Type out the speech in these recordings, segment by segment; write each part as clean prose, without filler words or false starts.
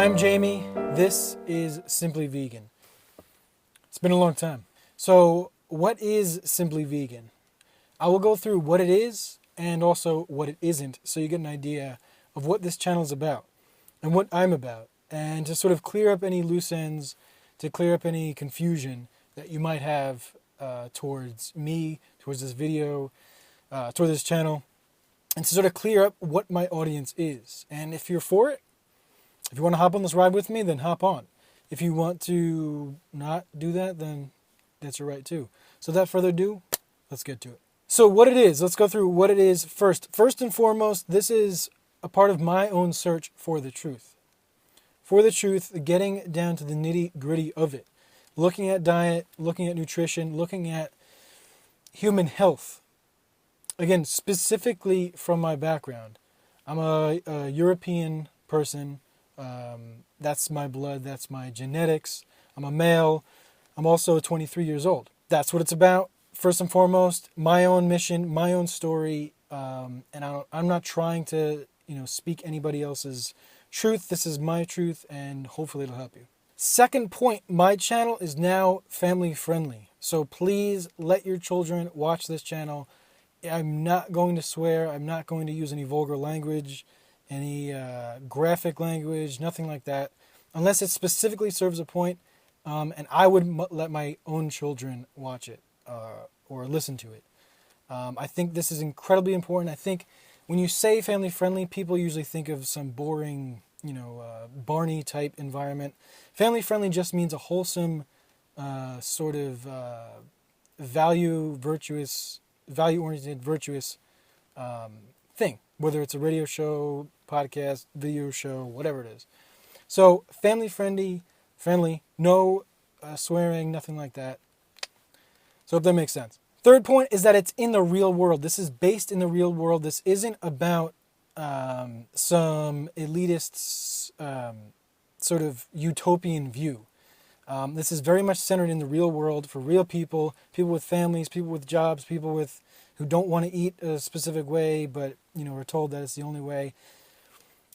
I'm Jamie. This is Simply Vegan. It's been a long time. So, what is Simply Vegan? I will go through what it is and also what it isn't so you get an idea of what this channel is about and what I'm about, and to sort of clear up any loose ends, to clear up any confusion that you might have towards me, towards this video, towards this channel, and to sort of clear up what my audience is. And if you're for it, if you want to hop on this ride with me, then hop on. If you want to not do that, then that's your right too. So without further ado, let's get to it. So what it is, let's go through what it is first. First and foremost, this is a part of my own search for the truth. For the truth, getting down to the nitty-gritty of it. Looking at diet, looking at nutrition, looking at human health. Again, specifically from my background. I'm a European person. That's my blood, that's my genetics. I'm a male. I'm also 23 years old. That's what it's about. First and foremost, my own mission, my own story, and I'm not trying to, speak anybody else's truth. This is my truth, and hopefully it'll help you. Second point, my channel is now family friendly. So please let your children watch this channel. I'm not going to swear. I'm not going to use any vulgar language, any graphic language, nothing like that, unless it specifically serves a point, and I would let my own children watch it or listen to it. I think this is incredibly important. I think when you say family friendly, people usually think of some boring, Barney type environment. Family friendly just means a wholesome sort of value-oriented, virtuous thing, whether it's a radio show, podcast, video show, whatever it is. So family friendly, no swearing, nothing like that. So if that makes sense. Third point is that it's in the real world. This is based in the real world. This isn't about some elitist sort of utopian view. This is very much centered in the real world for real people, people with families, people with jobs, people who don't want to eat a specific way, but are told that it's the only way.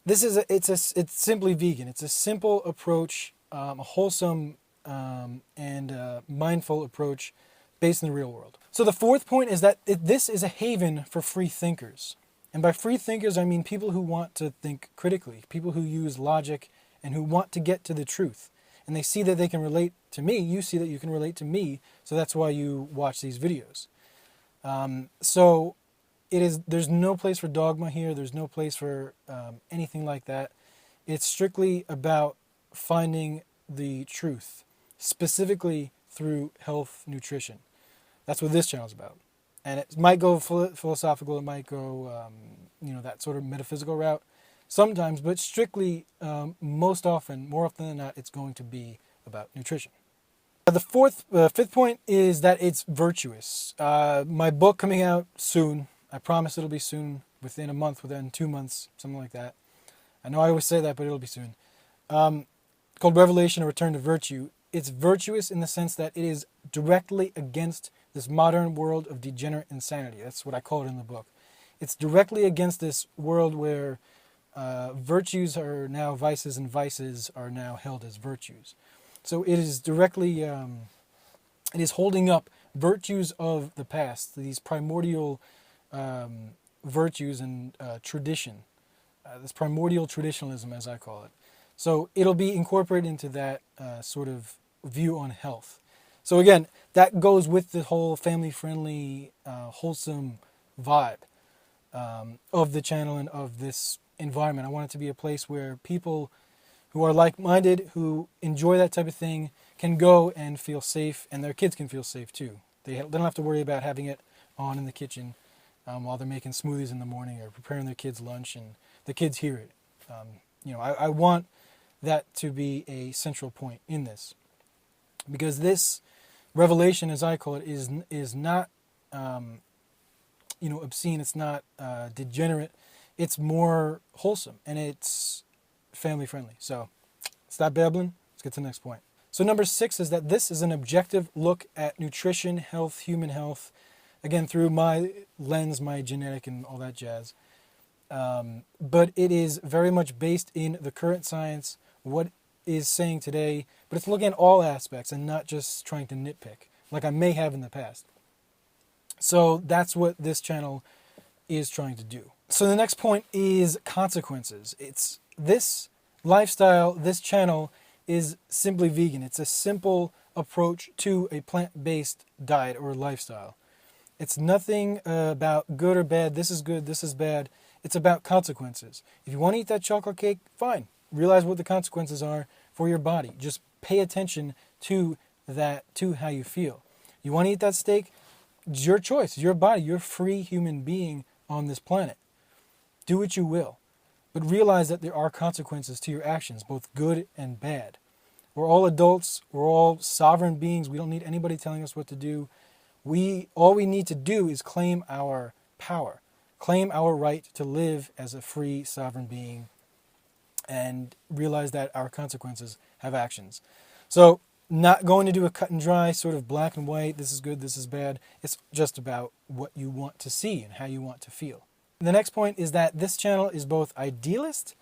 It's simply vegan. It's a simple approach, a wholesome and mindful approach based in the real world. So the fourth point is that this is a haven for free thinkers. And by free thinkers, I mean people who want to think critically, people who use logic and who want to get to the truth. And they see that they can relate to me. You see that you can relate to me. So that's why you watch these videos. So there's no place for dogma here. There's no place for anything like that. It's strictly about finding the truth, specifically through health nutrition. That's what this channel is about. And it might go philosophical. It might go, that sort of metaphysical route sometimes, but strictly, more often than not, it's going to be about nutrition. The fifth point is that it's virtuous. My book coming out soon. I promise it'll be soon, within a month, within 2 months, something like that. I know I always say that, but it'll be soon. Called Revelation, A Return to Virtue. It's virtuous in the sense that it is directly against this modern world of degenerate insanity. That's what I call it in the book. It's directly against this world where virtues are now vices and vices are now held as virtues. So it is directly, it is holding up virtues of the past, these primordial virtues and tradition, this primordial traditionalism, as I call it. So it'll be incorporated into that sort of view on health. So again, that goes with the whole family-friendly, wholesome vibe of the channel and of this environment. I want it to be a place where people who are like-minded, who enjoy that type of thing, can go and feel safe, and their kids can feel safe too. They don't have to worry about having it on in the kitchen while they're making smoothies in the morning or preparing their kids' lunch, and the kids hear it. I want that to be a central point in this, because this revelation, as I call it, is not obscene. It's not degenerate. It's more wholesome, and it's family friendly. So stop babbling. Let's get to the next point. So number 6 is that this is an objective look at nutrition, health, human health, again through my lens, my genetic and all that jazz. But it is very much based in the current science, what is saying today, but it's looking at all aspects and not just trying to nitpick, like I may have in the past. So that's what this channel is trying to do. So the next point is consequences. It's this lifestyle, this channel is simply vegan. It's a simple approach to a plant-based diet or lifestyle. It's nothing about good or bad, this is good, this is bad. It's about consequences. If you want to eat that chocolate cake, fine. Realize what the consequences are for your body. Just pay attention to that, to how you feel. You want to eat that steak? It's your choice, your body. You're a free human being on this planet. Do what you will. But realize that there are consequences to your actions, both good and bad. We're all adults. We're all sovereign beings. We don't need anybody telling us what to do. All we need to do is claim our power, claim our right to live as a free, sovereign being, and realize that our consequences have actions. So, not going to do a cut and dry sort of black and white, this is good, this is bad. It's just about what you want to see and how you want to feel. The next point is that this channel is both idealist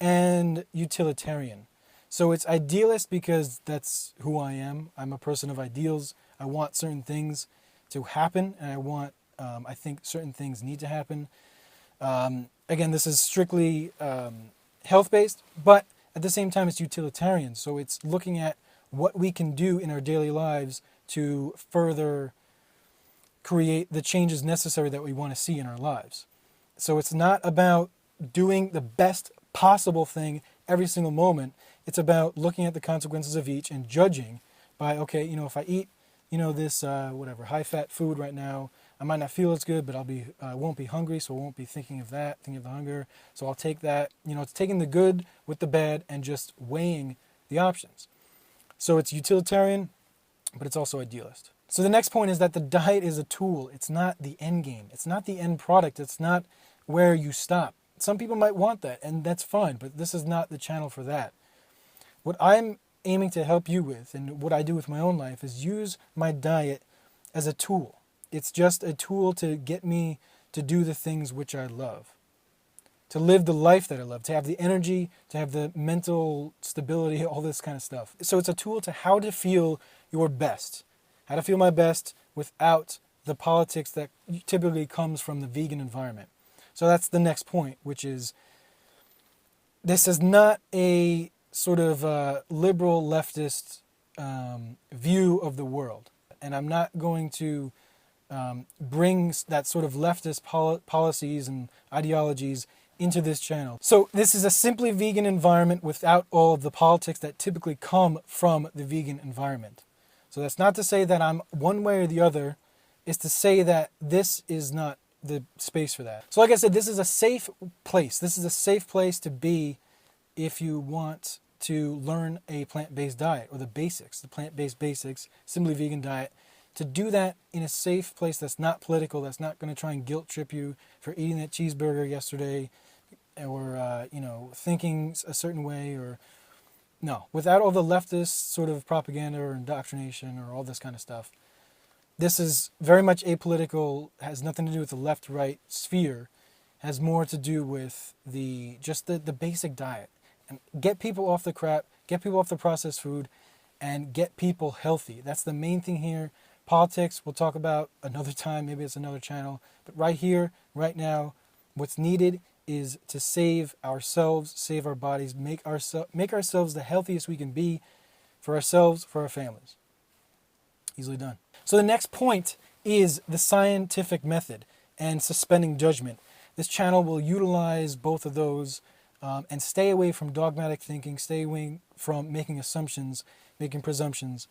and utilitarian. So it's idealist because that's who I am. I'm a person of ideals. I want certain things to happen, and I think certain things need to happen. Again, this is strictly health-based, but at the same time it's utilitarian. So it's looking at what we can do in our daily lives to further create the changes necessary that we want to see in our lives. So it's not about doing the best possible thing every single moment. It's about looking at the consequences of each and judging by, okay, if I eat, this high-fat food right now, I might not feel as good, but I won't be hungry, so I won't be thinking of that, thinking of the hunger. So I'll take that. It's taking the good with the bad and just weighing the options. So it's utilitarian, but it's also idealist. So the next point is that the diet is a tool. It's not the end game. It's not the end product. It's not where you stop. Some people might want that, and that's fine, but this is not the channel for that. What I'm aiming to help you with, and what I do with my own life, is use my diet as a tool. It's just a tool to get me to do the things which I love, to live the life that I love, to have the energy, to have the mental stability, all this kind of stuff. So it's a tool to how to feel your best, how to feel my best without the politics that typically comes from the vegan environment. So that's the next point, which is this is not a sort of liberal leftist view of the world. And I'm not going to bring that sort of leftist policies and ideologies into this channel. So this is a simply vegan environment without all of the politics that typically come from the vegan environment. So that's not to say that I'm one way or the other. It's to say that this is not the space for that. So like I said, this is a safe place. This is a safe place to be if you want to learn a plant-based diet, or the basics, the plant-based basics, simply vegan diet. To do that in a safe place that's not political, that's not going to try and guilt trip you for eating that cheeseburger yesterday, or thinking a certain way, or no, without all the leftist sort of propaganda or indoctrination or all this kind of stuff. This is very much apolitical, has nothing to do with the left-right sphere, has more to do with the basic diet. And get people off the crap, get people off the processed food, and get people healthy. That's the main thing here. Politics, we'll talk about another time, maybe it's another channel. But right here, right now, what's needed is to save ourselves, save our bodies, make ourselves the healthiest we can be for ourselves, for our families. Easily done. So the next point is the scientific method and suspending judgment. This channel will utilize both of those and stay away from dogmatic thinking, stay away from making assumptions, making presumptions,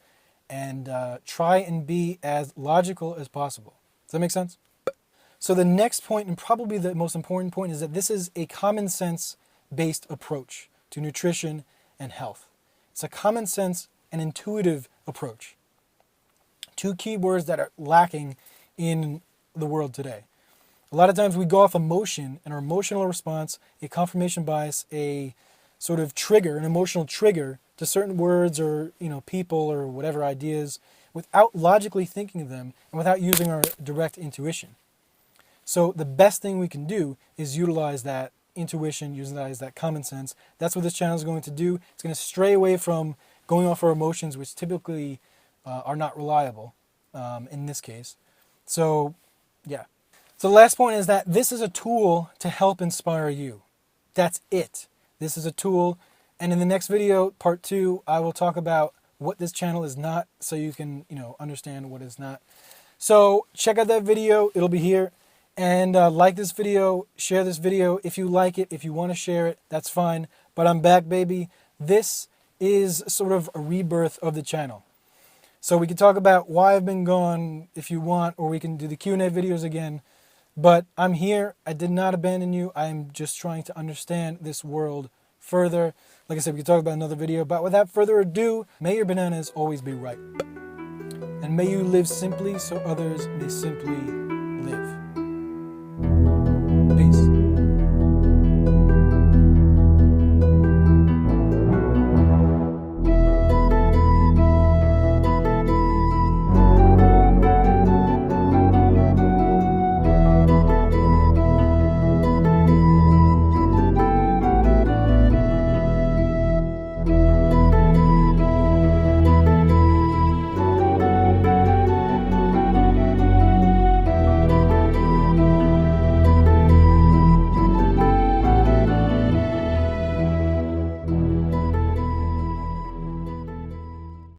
and try and be as logical as possible. Does that make sense? So the next point, and probably the most important point, is that this is a common sense-based approach to nutrition and health. It's a common sense and intuitive approach. Two key words that are lacking in the world today. A lot of times we go off emotion, and our emotional response, a confirmation bias, a sort of trigger, an emotional trigger to certain words or people or whatever ideas, without logically thinking of them and without using our direct intuition. So the best thing we can do is utilize that intuition, utilize that common sense. That's what this channel is going to do. It's going to stray away from going off our emotions, which typically are not reliable in this case. So, yeah. So the last point is that this is a tool to help inspire you. That's it. This is a tool. And in the next video, part 2, I will talk about what this channel is not, so you can, understand what is not. So check out that video. It'll be here. And like this video, share this video. If you like it, if you want to share it, that's fine. But I'm back, baby. This is sort of a rebirth of the channel. So we can talk about why I've been gone if you want, or we can do the Q&A videos again. But I'm here. I did not abandon you. I'm just trying to understand this world further. Like I said, we can talk about another video. But without further ado, may your bananas always be ripe. And may you live simply so others may simply